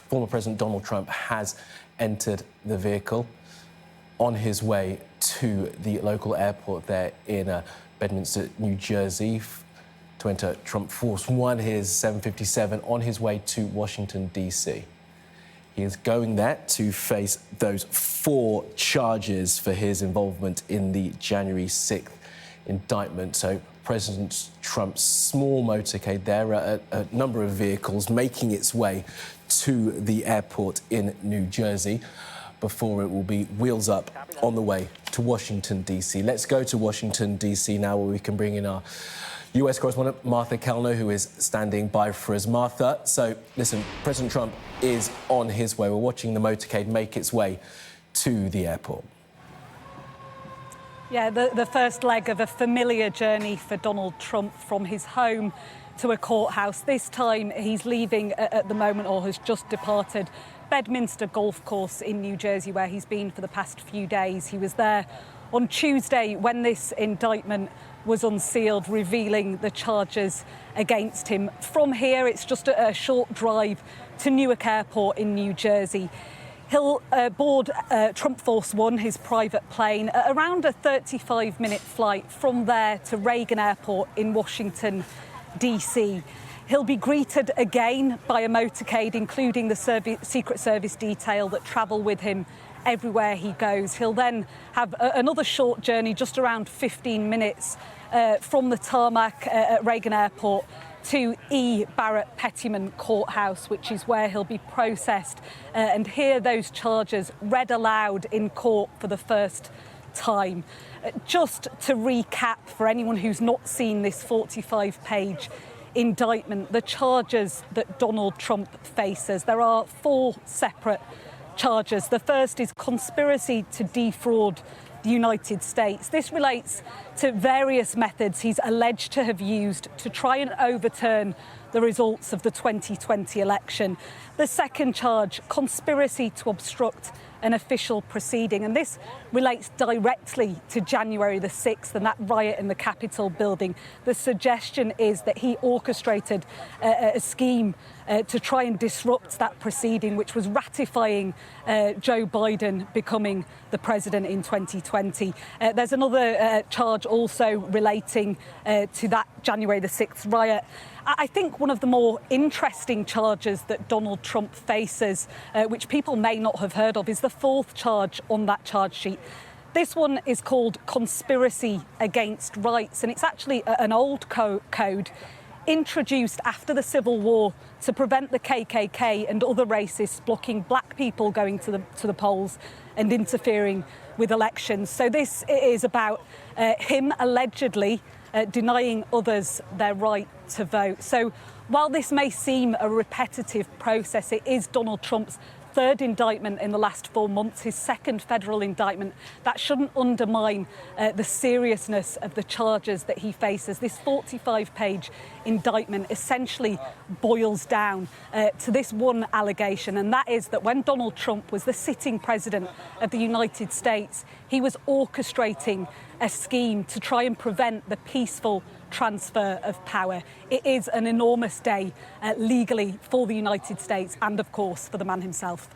former President Donald Trump has entered the vehicle on his way to the local airport there in Bedminster, New Jersey, to enter Trump Force One. Here's 7:57 on his way to Washington, D.C. He is going there to face those 4 charges for his involvement in the January 6th indictment. So President Trump's small motorcade there, a number of vehicles making its way to the airport in New Jersey before it will be wheels up on the way to Washington, D.C. Let's go to Washington, D.C. now, where we can bring in our US correspondent, Martha Kellner, who is standing by for us. Martha, so listen, President Trump is on his way. We're watching the motorcade make its way to the airport. Yeah, the first leg of a familiar journey for Donald Trump from his home to a courthouse. This time he's leaving at the moment, or has just departed, Bedminster Golf Course in New Jersey, where he's been for the past few days. He was there on Tuesday when this indictment was unsealed, revealing the charges against him. From here, it's just a short drive to Newark Airport in New Jersey. He'll board Trump Force One, his private plane, around a 35-minute flight from there to Reagan Airport in Washington, D.C. He'll be greeted again by a motorcade, including the Secret Service detail that travel with him everywhere he goes. He'll then have another short journey, just around 15 minutes, from the tarmac at Reagan Airport to E. Barrett Pettyman Courthouse, which is where he'll be processed and hear those charges read aloud in court for the first time. Just to recap for anyone who's not seen this 45-page indictment, the charges that Donald Trump faces, there are 4 separate charges. The first is conspiracy to defraud the United States. This relates to various methods he's alleged to have used to try and overturn the results of the 2020 election. The second charge, conspiracy to obstruct an official proceeding, and this relates directly to January the 6th and that riot in the Capitol building. The suggestion is that he orchestrated a scheme to try and disrupt that proceeding, which was ratifying Joe Biden becoming the president in 2020. There's another charge also relating to that January the 6th riot. I think one of the more interesting charges that Donald Trump faces, which people may not have heard of, is the 4th charge on that charge sheet. This one is called conspiracy against rights, and it's actually an old code introduced after the Civil War to prevent the KKK and other racists blocking black people going to the polls and interfering with elections. So this is about him allegedly denying others their right to vote. So while this may seem a repetitive process, it is Donald Trump's 3rd indictment in the last 4 months, his 2nd federal indictment. That shouldn't undermine the seriousness of the charges that he faces. This 45-page indictment essentially boils down to this one allegation, and that is that when Donald Trump was the sitting president of the United States, he was orchestrating a scheme to try and prevent the peaceful transfer of power. It is an enormous day legally for the United States and, of course, for the man himself.